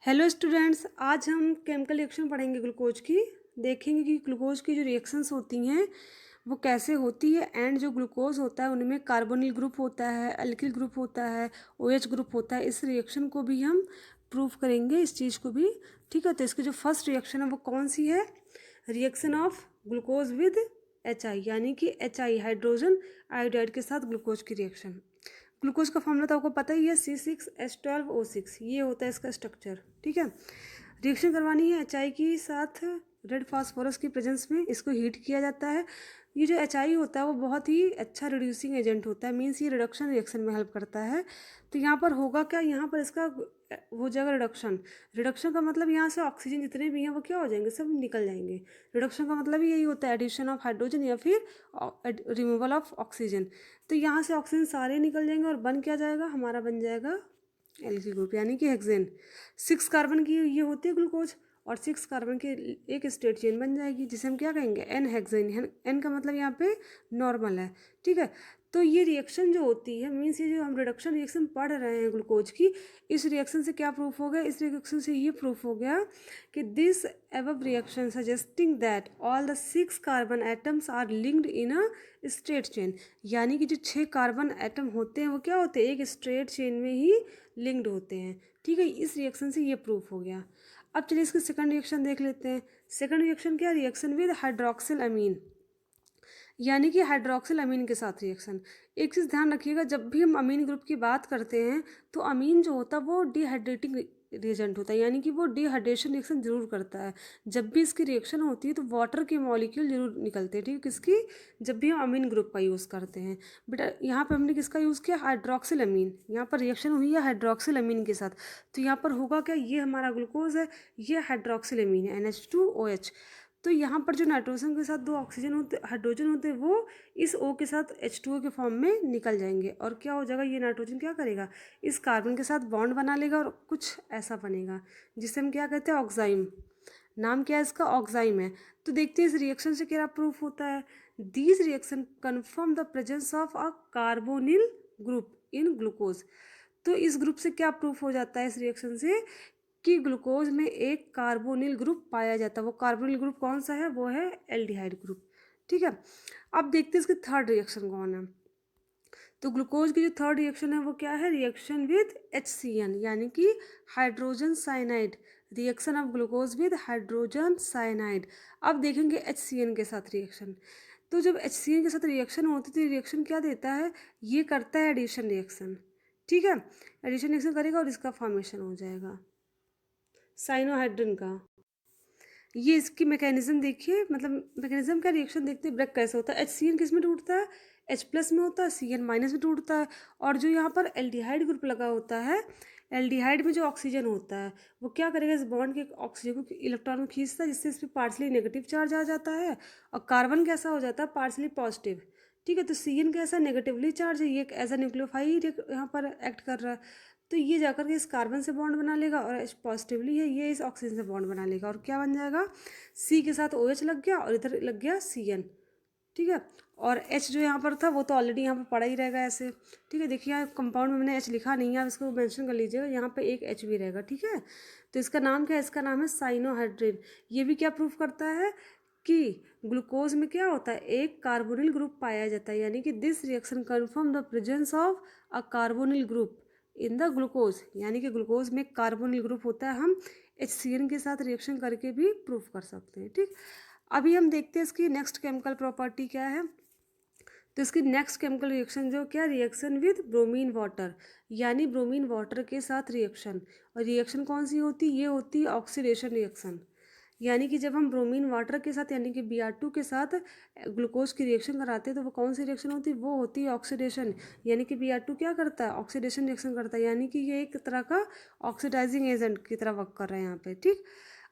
Hello students, आज हम chemical reaction पढ़ेंगे ग्लूकोज की। देखेंगे कि ग्लूकोज की जो रिएक्शंस होती हैं वो कैसे होती है। एंड जो ग्लूकोज होता है उनमें कार्बोनिल ग्रुप होता है, अल्किल ग्रुप होता है, ओएच ग्रुप होता है। इस रिएक्शन को भी हम प्रूव करेंगे, इस चीज़ को भी। ठीक है, तो इसकी जो फर्स्ट रिएक्शन है वो कौन सी है? Reaction of glucose with HI, यानी कि HI हाइड्रोजन आयोडाइड के साथ ग्लूकोज की रिएक्शन। ग्लूकोज का फॉर्मूला तो आपको पता ही है, C6H12O6, ये होता है इसका स्ट्रक्चर। ठीक है, रिएक्शन करवानी है HI के साथ रेड फास्फोरस की प्रेजेंस में, इसको हीट किया जाता है। ये जो HI होता है वो बहुत ही अच्छा रिड्यूसिंग एजेंट होता है, मीन्स ये रिडक्शन रिएक्शन में हेल्प करता है। तो यहाँ पर होगा क्या, यहाँ पर इसका हो जाएगा रिडक्शन। रिडक्शन का मतलब यहाँ से ऑक्सीजन जितने भी हैं वो क्या हो जाएंगे, सब निकल जाएंगे। रिडक्शन का मतलब यही होता है, एडिशन ऑफ हाइड्रोजन या फिर रिमूवल ऑफ ऑक्सीजन। तो यहाँ से ऑक्सीजन सारे निकल जाएंगे और बन क्या जाएगा, हमारा बन जाएगा एल्किल ग्रुप, यानी कि हेक्सेन। 6 कार्बन की ये होती है ग्लूकोज, और 6 कार्बन की एक स्ट्रेट चेन बन जाएगी जिसे हम क्या कहेंगे, एन हेक्सेन। एन का मतलब यहाँ पे नॉर्मल है। ठीक है, तो ये रिएक्शन जो होती है, मीन्स ये जो हम रिडक्शन रिएक्शन पढ़ रहे हैं ग्लूकोज की, इस रिएक्शन से क्या प्रूफ हो गया, इस रिएक्शन से ये प्रूफ हो गया कि this above reaction suggesting that all the 6 carbon atoms are linked in a straight chain, यानी कि जो 6 कार्बन एटम होते हैं वो क्या होते हैं, एक स्ट्रेट चेन में ही लिंक्ड होते हैं। ठीक है, इस रिएक्शन से ये प्रूफ हो गया। अब चलिए इसकी सेकंड रिएक्शन देख लेते हैं। सेकंड रिएक्शन क्या, रिएक्शन विद हाइड्रोक्सिल अमीन, यानी कि हाइड्रोक्सिल अमीन के साथ रिएक्शन। एक चीज़ ध्यान रखिएगा, जब भी हम अमीन ग्रुप की बात करते हैं तो अमीन जो होता है वो डिहाइड्रेटिंग रिएजेंट होता है, यानी कि वो डिहाइड्रेशन रिएक्शन जरूर करता है। जब भी इसकी रिएक्शन होती है तो वाटर के मॉलिक्यूल जरूर निकलते हैं। ठीक है, किसकी, जब भी हम अमीन ग्रुप का यूज़ करते हैं। बेटा यहाँ पर हमने किसका यूज़ किया, हाइड्रोक्सिल अमीन। यहाँ पर रिएक्शन हुई है हाइड्रोक्सिल अमीन के साथ, तो यहाँ पर होगा क्या, ये हमारा ग्लूकोज है, ये हाइड्रोक्सिल अमीन है, NH2OH। तो यहाँ पर जो नाइट्रोजन के साथ 2 ऑक्सीजन होते, हाइड्रोजन होते हैं, वो इस O के साथ H2O के फॉर्म में निकल जाएंगे। और क्या हो जाएगा, ये नाइट्रोजन क्या करेगा, इस कार्बन के साथ बॉन्ड बना लेगा और कुछ ऐसा बनेगा जिसे हम क्या कहते हैं, ऑक्साइम। नाम क्या है इसका, ऑक्साइम है। तो देखते हैं इस रिएक्शन से क्या प्रूफ होता है। These reaction confirm the presence of a carbonyl group in glucose. तो इस ग्रुप से क्या प्रूफ हो जाता है, इस रिएक्शन से, कि ग्लूकोज में एक कार्बोनिल ग्रुप पाया जाता है। वो कार्बोनिल ग्रुप कौन सा है, वो है एल्डिहाइड ग्रुप। ठीक है, अब देखते हैं इसकी थर्ड रिएक्शन कौन है। तो ग्लूकोज की जो थर्ड रिएक्शन है वो क्या है, रिएक्शन विद HCN, यानी कि hydrogen cyanide. Reaction of glucose with hydrogen cyanide. अब देखेंगे HCN के साथ रिएक्शन। तो जब HCN के साथ रिएक्शन होती है तो रिएक्शन क्या देता है, ये करता है एडिशन रिएक्शन। ठीक है, एडिशन रिएक्शन करेगा और इसका फॉर्मेशन हो जाएगा साइनोहाइड्रिन का। ये इसकी मैकेनिज्म देखिए, मतलब मैकेनिज्म का रिएक्शन देखते हैं, ब्रेक कैसे होता है। HCN किस में टूटता है, H+ में होता है, CN- में टूटता है। और जो यहाँ पर एल्डिहाइड ग्रुप लगा होता है, एल्डिहाइड में जो ऑक्सीजन होता है वो क्या करेगा, इस बॉन्ड के ऑक्सीजन को, इलेक्ट्रॉन को खींचता है, जिससे इस पर पार्सली नेगेटिव चार्ज आ जाता है और कार्बन कैसा हो जाता है, पार्सली पॉजिटिव। ठीक है, तो CN कैसा, नेगेटिवली चार्ज है, ये एज अ न्यूक्लियोफाइड यहाँ पर एक्ट कर रहा है। तो ये जाकर के इस कार्बन से बॉन्ड बना लेगा और H पॉजिटिवली है, ये इस ऑक्सीजन से बॉन्ड बना लेगा और क्या बन जाएगा, C के साथ OH लग गया और इधर लग गया CN। ठीक है, और H जो यहाँ पर था वो तो ऑलरेडी यहाँ पर पड़ा ही रहेगा ऐसे। ठीक है, देखिए यहाँ कंपाउंड में मैंने H लिखा नहीं है, आप इसको मेंशन कर लीजिएगा, यहाँ पे एक H भी रहेगा। ठीक है, तो इसका नाम क्या है, इसका नाम है साइनोहाइड्रिन। ये भी क्या प्रूफ करता है कि ग्लूकोज में क्या होता है, एक कार्बोनिल ग्रुप पाया जाता है, यानी कि this reaction confirm the presence of a carbonyl group in the glucose, यानी कि ग्लूकोज में कार्बोनिल ग्रुप होता है। हम HCN के साथ रिएक्शन करके भी प्रूफ कर सकते हैं। ठीक, अभी हम देखते हैं इसकी नेक्स्ट केमिकल प्रॉपर्टी क्या है। तो इसकी नेक्स्ट केमिकल रिएक्शन जो क्या, रिएक्शन विद ब्रोमीन वाटर, यानी ब्रोमीन वाटर के साथ रिएक्शन। और रिएक्शन कौन सी होती, ये होती है ऑक्सीडेशन रिएक्शन। यानी कि जब हम ब्रोमीन वाटर के साथ यानी कि Br2 के साथ ग्लूकोज की रिएक्शन कराते हैं तो वो कौन सी रिएक्शन होती है, वो होती है ऑक्सीडेशन। यानी कि Br2 क्या करता है, ऑक्सीडेशन रिएक्शन करता है, यानी कि ये एक तरह का ऑक्सीडाइजिंग एजेंट की तरह वर्क कर रहे हैं यहाँ पे। ठीक,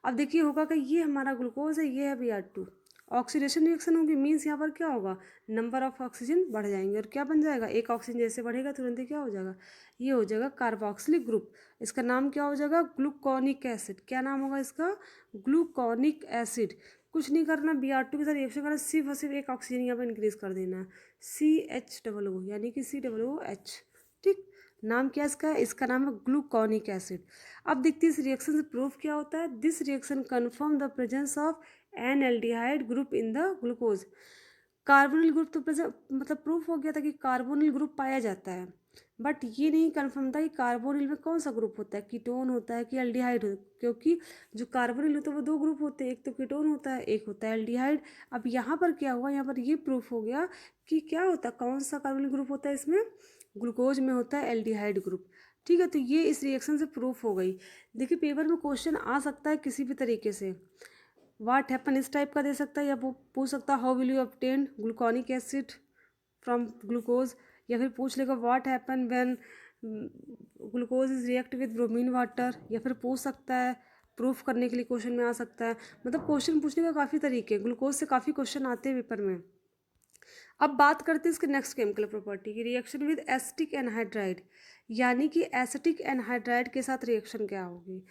अब देखिए होगा कि ये हमारा ग्लूकोज है, ये है Br2, ऑक्सीडेशन रिएक्शन होगी, मीन्स यहाँ पर क्या होगा, नंबर ऑफ ऑक्सीजन बढ़ जाएंगे और क्या बन जाएगा, एक ऑक्सीजन जैसे बढ़ेगा तुरंत ही क्या हो जाएगा, ये हो जाएगा कार्बोक्सिलिक ग्रुप। इसका नाम क्या हो जाएगा, ग्लूकोनिक एसिड। क्या नाम होगा इसका, ग्लूकोनिक एसिड। कुछ नहीं करना, Br2 के साथ रिएक्शन करना, सिर्फ और सिर्फ एक ऑक्सीजन यहाँ पर इंक्रीज कर देना है, CH, यानी कि COOH। ठीक, नाम क्या इसका है? इसका नाम है ग्लूकोनिक एसिड। अब देखते हैं इस रिएक्शन से प्रूफ क्या होता है। This reaction confirm the presence of N aldehyde group in the glucose. Carbonyl group तो मतलब प्रूफ हो गया था कि कार्बोनिल ग्रुप पाया जाता है, बट ये नहीं कन्फर्म था कि कार्बोनिल में कौन सा ग्रुप होता है, कीटोन होता है कि एल्डिहाइड होता है, क्योंकि जो कार्बोनिल होता है वो दो ग्रुप होते हैं, एक तो कीटोन होता है, एक होता है एल्डिहाइड। अब यहाँ पर क्या हुआ, यहाँ पर ये प्रूफ हो गया कि क्या होता है, कौन सा कार्बोनिल ग्रुप होता है इसमें, ग्लूकोज में होता है एल्डिहाइड ग्रुप। ठीक है, तो ये इस रिएक्शन से प्रूफ हो गई। देखिए पेपर में क्वेश्चन आ सकता है किसी भी तरीके से, वाट हैपन इस टाइप का दे सकता है, या वो पूछ सकता है how will you obtain gluconic acid from glucose, या फिर पूछ लेगा what happen when glucose is react with bromine water, या फिर पूछ सकता है प्रूफ करने के लिए क्वेश्चन में आ सकता है। मतलब क्वेश्चन पूछने का काफ़ी तरीके हैं, ग्लूकोज से काफ़ी क्वेश्चन आते हैं पेपर में। अब बात करते हैं इसके नेक्स्ट केमिकल प्रॉपर्टी की, रिएक्शन विद एसिटिक एनहाइड्राइड, यानी कि एसिटिक एनहाइड्राइड के साथ रिएक्शन क्या होगी।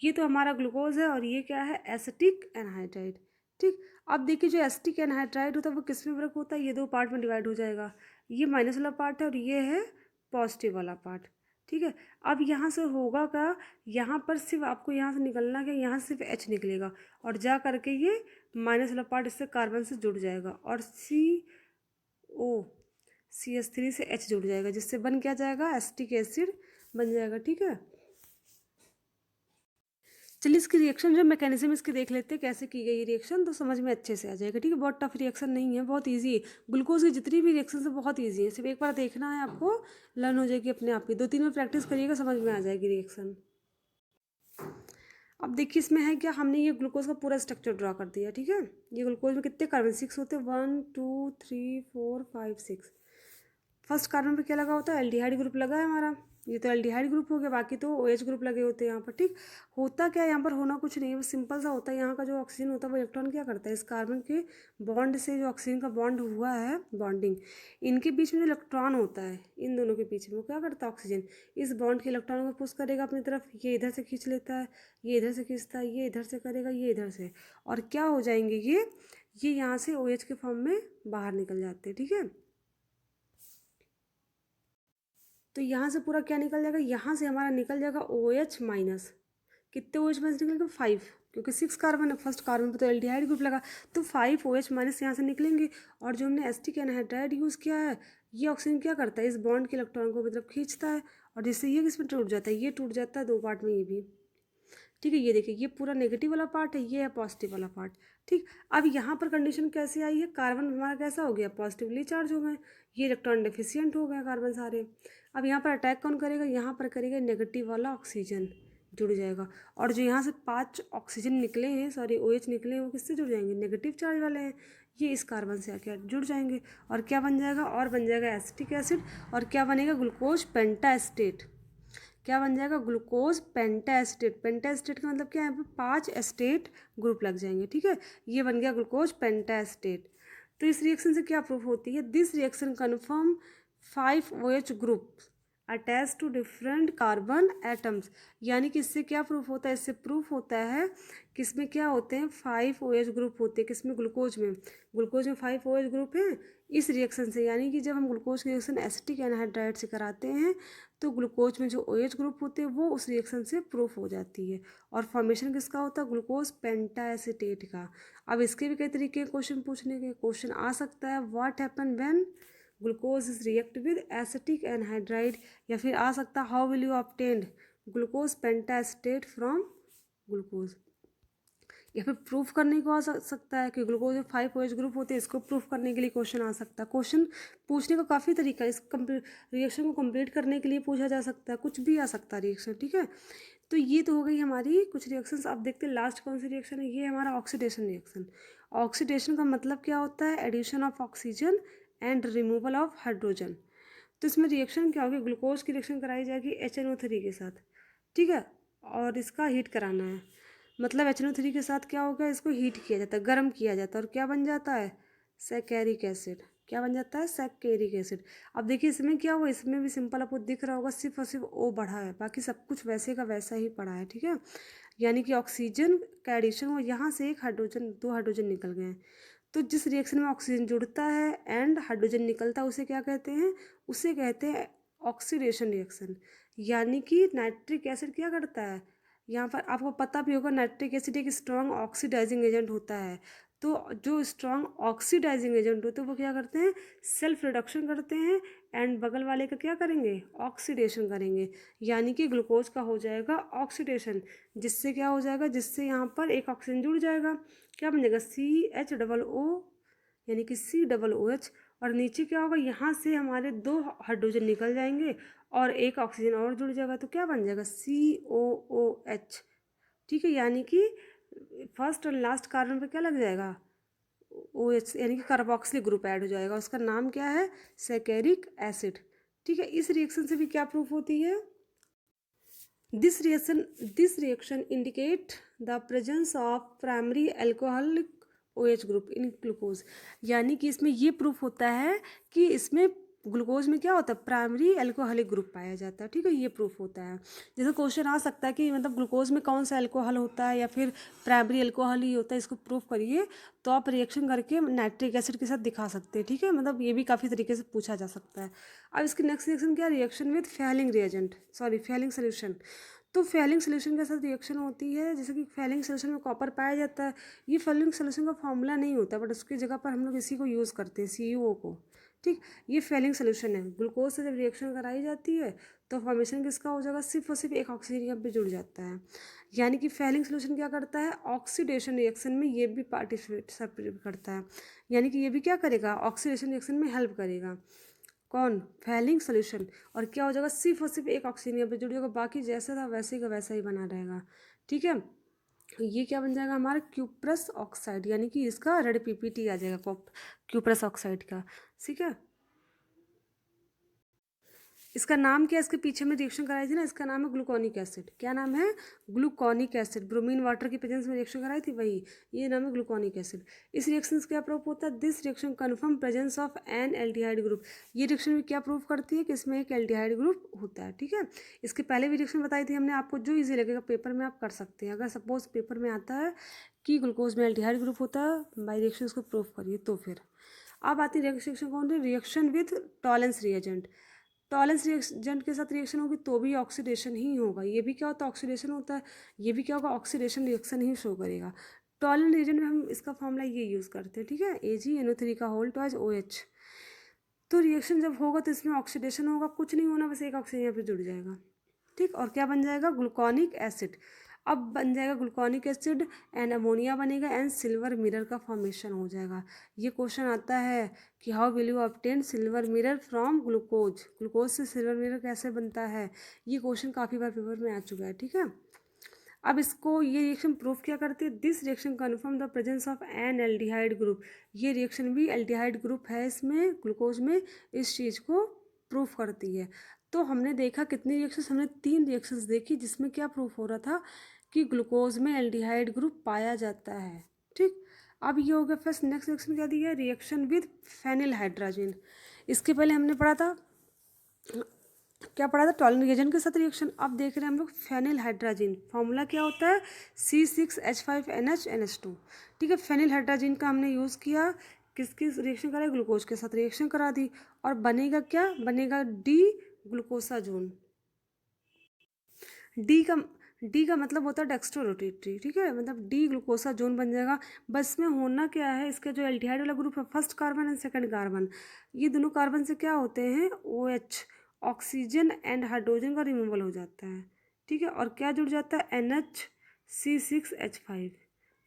ये तो हमारा ग्लूकोज है और ये क्या है, एसिटिक एनहाइड्राइड। ठीक, अब देखिए जो एसिटिक एनहाइड्राइड होता है वो किस में वर्क होता है, ये दो पार्ट में डिवाइड हो जाएगा, ये माइनस वाला पार्ट है और ये है पॉजिटिव वाला पार्ट। ठीक है, अब यहाँ से होगा क्या, यहाँ पर सिर्फ आपको यहाँ से निकलना क्या, यहाँ से सिर्फ H निकलेगा और जा करके ये माइनस वाला पार्ट इससे कार्बन से जुड़ जाएगा और CH3 से H जुड़ जाएगा, जिससे बन क्या जाएगा, एसिटिक एसिड बन जाएगा। ठीक है, चलिए इसकी रिएक्शन जो मैकेनिज्म इसकी देख लेते हैं कैसे की गई रिएक्शन, तो समझ में अच्छे से आ जाएगा। ठीक है, बहुत टफ रिएक्शन नहीं है, बहुत इजी है। ग्लूकोज की जितनी भी रिएक्शन है बहुत इजी है, सिर्फ एक बार देखना है आपको, लर्न हो जाएगी अपने आप ही। 2-3 बार प्रैक्टिस करिएगा, समझ में आ जाएगी रिएक्शन। अब देखिए इसमें है क्या, हमने ये ग्लूकोज का पूरा स्ट्रक्चर ड्रा कर दिया। ठीक है, ये ग्लूकोज में कितने कार्बन 6 होते हैं, 1 2 3 4 5 6। फर्स्ट कार्बन पे क्या लगा होता है, एल्डिहाइड ग्रुप लगा है हमारा, ये तो एल्डिहाइड ग्रुप हो गया, बाकी तो OH ग्रुप लगे होते हैं यहाँ पर। ठीक, होता क्या है यहाँ पर, होना कुछ नहीं है, बस सिंपल सा होता है। यहाँ का जो ऑक्सीजन होता है वो इलेक्ट्रॉन क्या करता है, इस कार्बन के बॉन्ड से, जो ऑक्सीजन का बॉन्ड हुआ है बॉन्डिंग, इनके बीच में जो इलेक्ट्रॉन होता है इन दोनों के बीच में, वो क्या करता है, ऑक्सीजन इस बॉन्ड के इलेक्ट्रॉन को पुश करेगा अपनी तरफ, ये इधर से खींच लेता है, ये इधर से खींचता है, ये इधर से करेगा, ये इधर से, और क्या हो जाएंगे ये यहाँ से OH के फॉर्म में बाहर निकल जाते हैं। ठीक है, तो यहाँ से पूरा क्या निकल जाएगा, यहाँ से हमारा निकल जाएगा OH माइनस, कितने OH माइनस निकलेंगे, 5, क्योंकि 6 कार्बन है, फर्स्ट कार्बन पे तो एल्डिहाइड ग्रुप लगा, तो 5 OH माइनस यहाँ से निकलेंगे। और जो हमने एसिटिक एनहाइड्राइड यूज़ किया है, ये ऑक्सीजन क्या करता है, इस बॉन्ड के इलेक्ट्रॉन को मतलब खींचता है, और जिससे ये किसमें टूट जाता है, ये टूट जाता है 2 पार्ट में ये भी। ठीक है, ये देखिए ये पूरा नेगेटिव वाला पार्ट है, ये है पॉजिटिव वाला पार्ट। ठीक, अब यहाँ पर कंडीशन कैसे आई है, कार्बन हमारा कैसा हो गया, पॉजिटिवली चार्ज हो गए, ये इलेक्ट्रॉन डेफिशिएंट हो गए कार्बन सारे। अब यहाँ पर अटैक कौन करेगा, यहाँ पर करेगा नेगेटिव वाला ऑक्सीजन, जुड़ जाएगा। और जो यहाँ से 5 ऑक्सीजन निकले हैं, सॉरी OH निकले हैं, वो किससे जुड़ जाएंगे, नेगेटिव चार्ज वाले हैं, ये इस कार्बन से आके जुड़ जाएंगे, और क्या बन जाएगा, और बन जाएगा एसिटिक एसिड, और क्या बनेगा, ग्लूकोज पेंटाएस्टेट। क्या बन जाएगा, ग्लूकोज पेंटाएस्टेट। पेंटाएस्टेट का मतलब क्या है, यहाँ पे 5 एस्टेट ग्रुप लग जाएंगे। ठीक है, ये बन गया ग्लूकोज पेंटाएस्टेट। तो इस रिएक्शन से क्या प्रूफ होती है, this reaction confirm 5 OH group attach to different carbon atoms, यानी कि इससे क्या प्रूफ होता है, इससे प्रूफ होता है कि इसमें क्या होते हैं, 5 OH ग्रुप होते हैं, किसमें, ग्लूकोज में। ग्लूकोज में 5 OH ग्रुप हैं इस रिएक्शन से, यानी कि जब हम ग्लूकोज की रिएक्शन एसिटिक एनहाइड्राइड से कराते हैं तो ग्लूकोज में जो OH ग्रुप होते हैं वो उस रिएक्शन से प्रूफ हो जाती है, और फॉर्मेशन किसका होता है, ग्लूकोज पेंटाएसिटेट का। अब इसके भी कई तरीके के क्वेश्चन पूछने के क्वेश्चन आ सकता है, what happen when glucose is react with acetic anhydride, या फिर आ सकता है how will you obtain glucose pentaacetate from glucose, या फिर प्रूफ करने को आ सकता है कि ग्लूकोज में 5 OH ग्रुप होते हैं, इसको प्रूफ करने के लिए क्वेश्चन आ सकता है। क्वेश्चन पूछने का काफ़ी तरीका है, इस रिएक्शन को कंप्लीट करने के लिए पूछा जा सकता है, कुछ भी आ सकता है रिएक्शन। ठीक है, तो ये तो हो गई हमारी कुछ रिएक्शंस। अब देखते हैं लास्ट कौन सी रिएक्शन है, ये हमारा ऑक्सीडेशन रिएक्शन। ऑक्सीडेशन का मतलब क्या होता है, addition of oxygen and removal of hydrogen. तो इसमें रिएक्शन क्या होगी, ग्लूकोज की रिएक्शन कराई जाएगी HNO3 के साथ। ठीक है, और इसका हीट कराना है, मतलब HNO3 के साथ क्या होगा, इसको हीट किया जाता है, गर्म किया जाता है, और क्या बन जाता है, सैकेरिक एसिड। क्या बन जाता है, सैकेरिक एसिड। अब देखिए इसमें क्या हुआ, इसमें भी सिंपल आपको दिख रहा होगा, सिर्फ और सिर्फ O बढ़ा है, बाकी सब कुछ वैसे का वैसा ही पड़ा है। ठीक है, यानी कि ऑक्सीजन का एडिशन हुआ, यहाँ से एक हाइड्रोजन, 2 हाइड्रोजन निकल गए हैं। तो जिस रिएक्शन में ऑक्सीजन जुड़ता है एंड हाइड्रोजन निकलता है उसे क्या कहते हैं, उसे कहते हैं ऑक्सीडेशन रिएक्शन, यानी कि नाइट्रिक एसिड क्या करता है, यहाँ पर आपको पता भी होगा नाइट्रिक एसिड एक स्ट्रॉन्ग ऑक्सीडाइजिंग एजेंट होता है। तो जो स्ट्रॉन्ग ऑक्सीडाइजिंग एजेंट होते हैं वो क्या करते हैं, सेल्फ रिडक्शन करते हैं एंड बगल वाले का क्या करेंगे, ऑक्सीडेशन करेंगे, यानी कि ग्लूकोज का हो जाएगा ऑक्सीडेशन, जिससे क्या हो जाएगा, जिससे यहाँ पर एक ऑक्सीजन जुड़ जाएगा, क्या बन जाएगा, CH+O, यानी कि COOH, और नीचे क्या होगा, यहाँ से हमारे 2 हाइड्रोजन निकल जाएंगे और एक ऑक्सीजन और जुड़ जाएगा, तो क्या बन जाएगा, COOH। ठीक है, यानी कि फर्स्ट और लास्ट कार्बन पे क्या लग जाएगा, OH, यानी कि कार्बोक्सिल ग्रुप ऐड हो जाएगा, उसका नाम क्या है, सैकेरिक एसिड। ठीक है, इस रिएक्शन से भी क्या प्रूफ होती है, this reaction indicate the presence of primary alcoholic OH group in glucose, यानी कि इसमें ये प्रूफ होता है कि इसमें ग्लूकोज में क्या होता है, प्राइमरी अल्कोहलिक ग्रुप पाया जाता है। ठीक है, ये प्रूफ होता है। जैसे क्वेश्चन आ सकता है कि मतलब ग्लूकोज में कौन सा अल्कोहल होता है या फिर प्राइमरी अल्कोहल ही होता है, इसको प्रूफ करिए, तो आप रिएक्शन करके नाइट्रिक एसिड के साथ दिखा सकते हैं। ठीक है, मतलब ये भी काफ़ी तरीके से पूछा जा सकता है। अब इसकी नेक्स्ट रिएक्शन क्या है, reaction with Fehling reagent, sorry Fehling solution. तो फेलिंग सोल्यूशन के साथ रिएक्शन होती है, जैसे कि फेलिंग सोल्यूशन में कॉपर पाया जाता है। ये फेलिंग सोल्यूशन का फॉर्मूला नहीं होता, बट उसकी जगह पर हम लोग इसी को यूज़ करते हैं, CuO को। ठीक, ये फेलिंग सोल्यूशन है। ग्लूकोज से जब रिएक्शन कराई जाती है तो फॉर्मेशन किसका हो जाएगा, सिर्फ और सिर्फ एक ऑक्सीजन यहाँ पे जुड़ जाता है, यानी कि फेलिंग सोल्यूशन क्या करता है, ऑक्सीडेशन रिएक्शन में ये भी पार्टिसिपेट करता है, यानी कि ये भी क्या करेगा, ऑक्सीडेशन रिएक्शन में हेल्प करेगा। कौन, फेलिंग सोल्यूशन। और क्या हो जाएगा, सिर्फ और सिर्फ एक ऑक्सीजन यहाँ पे जुड़ जाएगा, बाकी जैसा था वैसे का वैसा ही बना रहेगा। ठीक है, ये क्या बन जाएगा हमारा, क्यूप्रस ऑक्साइड, यानी कि इसका रेड PPT आ जाएगा क्यूप्रस ऑक्साइड का। ठीक है, इसका नाम क्या है, इसके पीछे में रिएक्शन कराई थी ना, इसका नाम है ग्लूकोनिक एसिड। क्या नाम है, ग्लूकोनिक एसिड, ब्रोमीन वाटर की प्रेजेंस में रिएक्शन कराई थी वही, ये नाम है ग्लूकोनिक एसिड। इस रिएक्शन से क्या प्रूफ होता है, this reaction confirm presence of N aldehyde group. ये रिएक्शन भी क्या प्रूफ करती है कि इसमें एक एल्डिहाइड ग्रुप होता है। ठीक है, इसके पहले भी रिएक्शन बताई थी हमने आपको, जो ईजी लगेगा पेपर में आप कर सकते हैं। अगर सपोज पेपर में आता है कि ग्लूकोज में एल्डिहाइड ग्रुप होता है, बाई रिएक्शन उसको प्रूफ करिए तो फिर। अब आती है रिएक्शन कौन है, reaction with Tollens reagent. Tollens reagent के साथ रिएक्शन होगी तो भी ऑक्सीडेशन ही होगा। ये भी क्या होता है, ऑक्सीडेशन होता है, ये भी क्या होगा, ऑक्सीडेशन रिएक्शन ही शो करेगा। टॉलेंस रिएजेंट में हम इसका फॉर्मूला ये यूज़ करते हैं। ठीक है, AgNO3 का होल टॉइज OH। तो रिएक्शन जब होगा तो इसमें ऑक्सीडेशन होगा, कुछ नहीं होना, बस एक ऑक्सीजन यहाँ पे जुड़ जाएगा। ठीक, और क्या बन जाएगा, ग्लूकोनिक एसिड। अब बन जाएगा ग्लूकोनिक एसिड एंड अमोनिया बनेगा एंड सिल्वर मिरर का फॉर्मेशन हो जाएगा। ये क्वेश्चन आता है कि how will you obtain silver mirror from glucose, glucose से सिल्वर मिरर कैसे बनता है, ये क्वेश्चन काफ़ी बार पेपर में आ चुका है। ठीक है, अब इसको ये रिएक्शन प्रूफ क्या करती है, this reaction confirm the presence of N aldehyde group. ये रिएक्शन भी एल्डिहाइड ग्रुप है इसमें ग्लूकोज में, इस चीज़ को प्रूफ करती है। तो हमने देखा कितनी रिएक्शंस, हमने 3 रिएक्शंस देखी जिसमें क्या प्रूफ हो रहा था कि ग्लूकोज में एल्डिहाइड ग्रुप पाया जाता है। ठीक, अब ये हो गया। फर्स्ट नेक्स्ट रिएक्शन क्या दिया है, रिएक्शन विद फेनिल हाइड्रोजन। इसके पहले हमने पढ़ा था, क्या पढ़ा था, टॉलेंट रिएजेंट के साथ रिएक्शन। अब देख रहे हैं हम लोग फेनिल हाइड्रोजन, फॉर्मूला क्या होता है, C6H5NH2। ठीक है, फेनिल हाइड्रोजन का हमने यूज़ किया, किसकी रिएक्शन करा, ग्लूकोज के साथ रिएक्शन करा दी, और बनेगा क्या, बनेगा डी ग्लूकोसाजोन। डी का मतलब होता है डेक्स्ट्रो रोटेटरी। ठीक है, मतलब डी ग्लूकोसाजोन बन जाएगा। बस में होना क्या है, इसका जो एल्डिहाइड वाला ग्रुप है, first carbon and second carbon, ये दोनों कार्बन से क्या होते हैं, OH, ऑक्सीजन एंड हाइड्रोजन का रिमूवल हो जाता है। ठीक है, और क्या जुड़ जाता है, NHC6H5,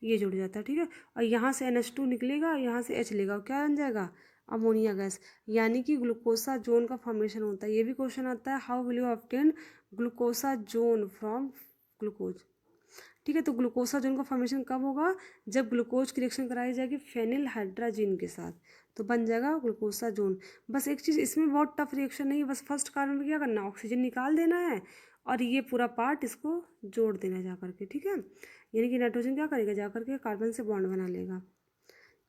ये जुड़ जाता है। ठीक है, और यहाँ से NH2 निकलेगा, यहाँ से H लेगा, क्या बन जाएगा, अमोनिया गैस, यानी कि ग्लूकोसाजोन का फॉर्मेशन होता है। ये भी क्वेश्चन आता है, how will you obtain glucosazone from glucose. ठीक है, तो ग्लूकोसाजोन का फॉर्मेशन कब होगा, जब ग्लूकोज की रिएक्शन कराई जाएगी फेनिल हाइड्रोजन के साथ, तो बन जाएगा ग्लूकोसाजोन। बस एक चीज़ इसमें बहुत टफ रिएक्शन नहीं है, बस फर्स्ट कार्बन में क्या करना है, ऑक्सीजन निकाल देना है और ये पूरा पार्ट इसको जोड़ देना जा करके। ठीक है, यानी कि नाइट्रोजन क्या करेगा, जा करके कार्बन से बॉन्ड बना लेगा,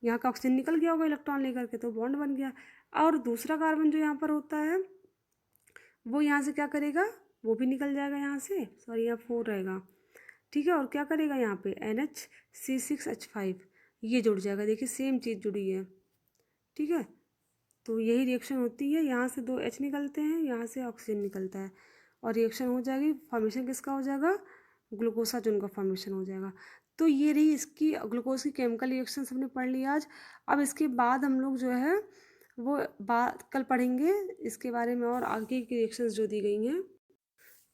यहाँ का ऑक्सीजन निकल गया होगा इलेक्ट्रॉन लेकर के, तो बॉन्ड बन गया। और दूसरा कार्बन जो यहाँ पर होता है वो यहाँ से क्या करेगा, वो भी निकल जाएगा यहाँ से, सॉरी यहाँ 4 रहेगा। ठीक है, और क्या करेगा यहाँ पे NHC6H5, ये जुड़ जाएगा, देखिए सेम चीज़ जुड़ी है। ठीक है, तो यही रिएक्शन होती है, यहाँ से 2 H निकलते हैं, यहाँ से ऑक्सीजन निकलता है और रिएक्शन हो जाएगी। फॉर्मेशन किसका हो जाएगा? ग्लूकोसाजोन का फॉर्मेशन हो जाएगा। तो ये रही इसकी ग्लूकोज की केमिकल रिएक्शंस हमने पढ़ ली आज। अब इसके बाद हम लोग जो है वो बात कल पढ़ेंगे इसके बारे में और आगे की रिएक्शंस जो दी गई हैं।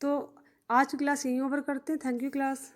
तो आज की क्लास यहीं ओवर करते हैं। Thank you class.